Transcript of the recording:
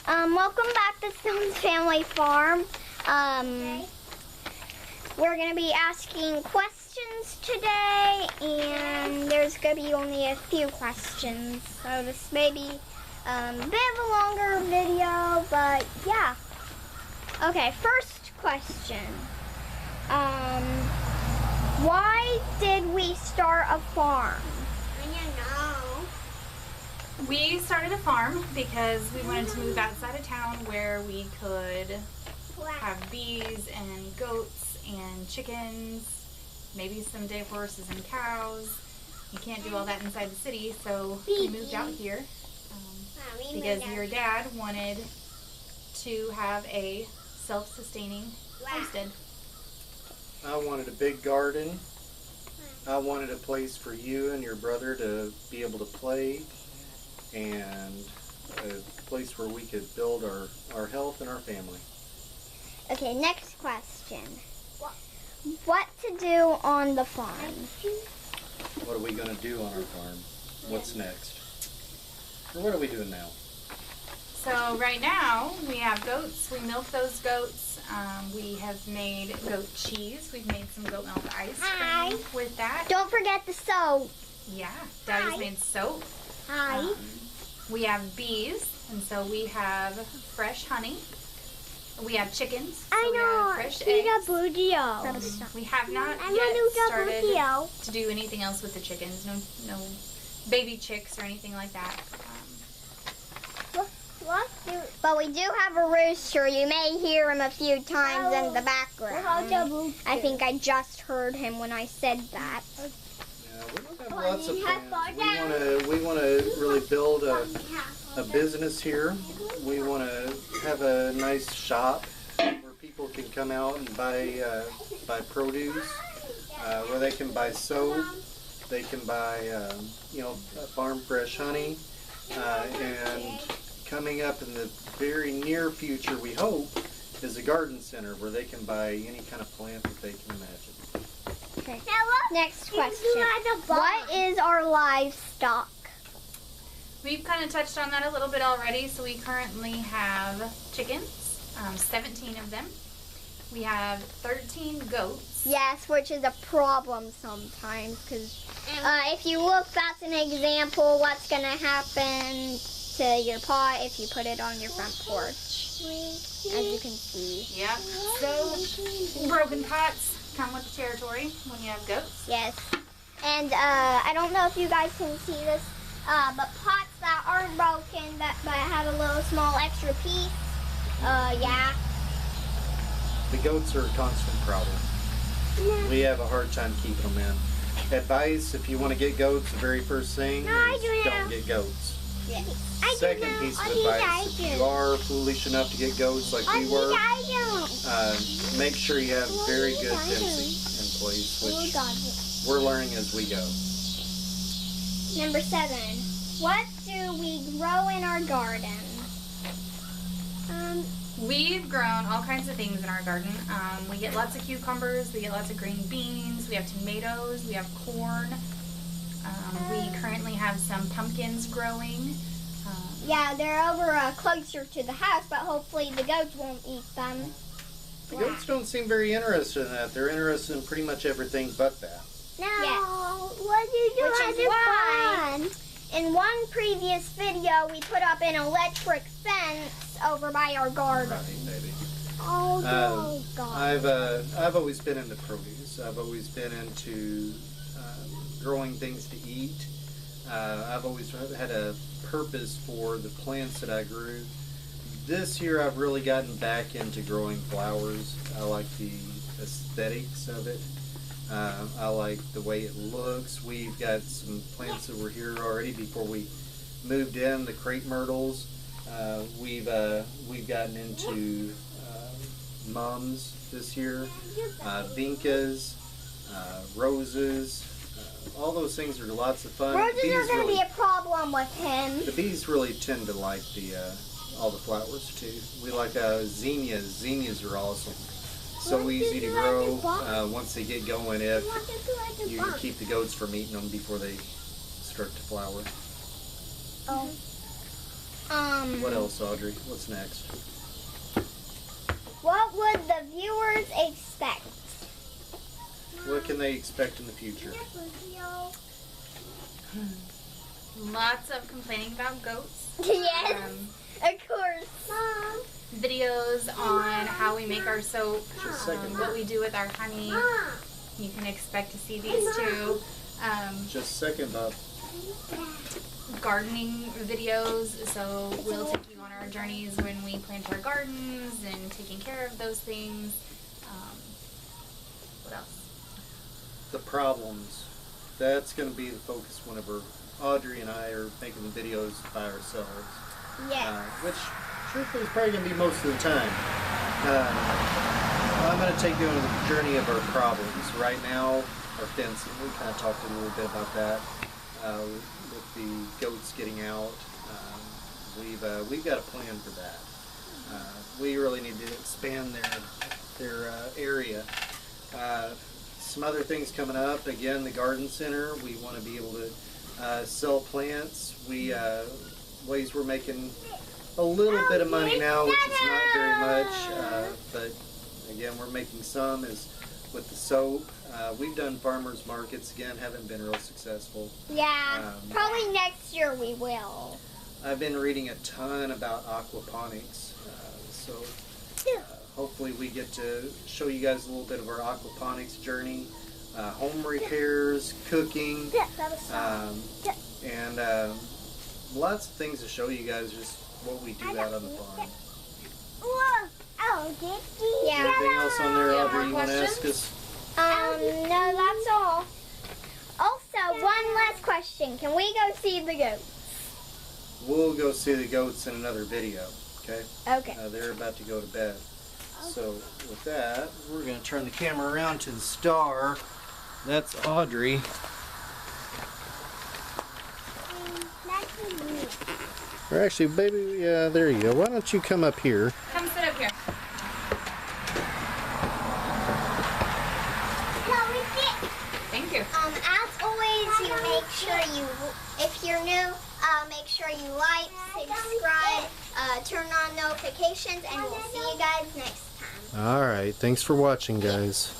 Welcome back to Stone's Family Farm. We're going to be asking questions today, and there's going to be only a few questions. So this may be a bit of a longer video, but yeah. Okay, first question. Why did we start a farm? We started a farm because we wanted to move outside of town where we could have bees and goats and chickens, maybe someday horses and cows. You can't do all that inside the city, so we moved out here because your dad wanted to have a self-sustaining homestead. I wanted a big garden. I wanted a place for you and your brother to be able to play, and a place where we could build our health and our family. Okay, next question. What to do on the farm? What are we going to do on our farm? What's next? Or what are we doing now? So right now we have goats. We milk those goats. We have made goat cheese. We've made some goat milk ice cream with that. Don't forget the soap. Yeah, Daddy's made soap. Hi. We have bees, and so we have fresh honey. We have chickens, so we have fresh eggs. We have not yet started to do anything else with the chickens. No baby chicks or anything like that. But we do have a rooster. You may hear him a few times in the background. I think I just heard him when I said that. Yeah, we have lots of plans. We want to really build a business here. We want to have a nice shop where people can come out and buy produce, where they can buy soap, they can buy farm fresh honey, and coming up in the very near future, we hope, is a garden center where they can buy any kind of plant that they can imagine. Okay. Next question. What is our livestock? We've kind of touched on that a little bit already. So we currently have chickens, 17 of them. We have 13 goats. Yes, which is a problem sometimes, because if you look, that's an example what's going to happen to your pot if you put it on your front porch, as you can see. Yep. So broken pots come with the territory when you have goats. Yes. And I don't know if you guys can see this, but pots that aren't broken but have a little small extra piece, yeah. The goats are a constant problem. We have a hard time keeping them in. Advice, if you want to get goats, the very first thing is don't get goats. Second piece of advice, if you are foolish enough to get goats like we were, make sure you have very good fencing in place, which we're learning as we go. Number 7. What do we grow in our garden? We've grown all kinds of things in our garden. We get lots of cucumbers, we get lots of green beans, we have tomatoes, we have corn. We currently have some pumpkins growing. Yeah, they're over closer to the house, but hopefully the goats won't eat them. The goats don't seem very interested in that. They're interested in pretty much everything but that. No. Yes. What do you do? Which is why, in one previous video, we put up an electric fence over by our garden. Right, baby. Oh, God. I've always been into produce. I've always been into growing things to eat. I've always had a purpose for the plants that I grew. This year I've really gotten back into growing flowers. I like the aesthetics of it. I like the way it looks. We've got some plants that were here already before we moved in, the crepe myrtles. We've gotten into mums this year, vincas, roses. All those things are lots of fun. Roses are going to be a problem with him. The bees really tend to like all the flowers too. We like zinnias. Zinnias are awesome. So easy to grow once they get going if you keep the goats from eating them before they start to flower. Oh. What else, Audrey? What's next? What would the viewers expect? What can they expect in the future? Lots of complaining about goats. Yes, of course. Mom. Videos on how we make our soap, Just a second. what we do with our honey. You can expect to see these too. Just a second, Bob. Gardening videos, so we'll take you on our journeys when we plant our gardens and taking care of those things. What else? The problems. That's going to be the focus whenever Audrey and I are making the videos by ourselves. Yes. Which, truthfully, is probably going to be most of the time. I'm going to take you on the journey of our problems. Right now, our fencing. We kind of talked a little bit about that. With the goats getting out, we've got a plan for that. We really need to expand their area. Some other things coming up. Again, the garden center. We want to be able to sell plants. Ways we're making a little bit of money now, which is not very much. But again, we're making some is with the soap. We've done farmers markets, again, haven't been real successful. Yeah, probably next year we will. I've been reading a ton about aquaponics, so hopefully we get to show you guys a little bit of our aquaponics journey, home repairs, cooking, and lots of things to show you guys just what we do out on the farm. Yeah. Anything else on there, Yeah, Audrey, you more want to ask questions? us? No, that's all. Also, one last question. Can we go see the goats? We'll go see the goats in another video, okay? Okay. They're about to go to bed. So with that, we're going to turn the camera around to the star. That's Audrey. Or actually, baby, yeah, there you go. Why don't you come up here? Come sit up here. Thank you. As always, you make sure if you're new, make sure you like, subscribe, turn on notifications, and we'll see you guys next time. All right. Thanks for watching, guys.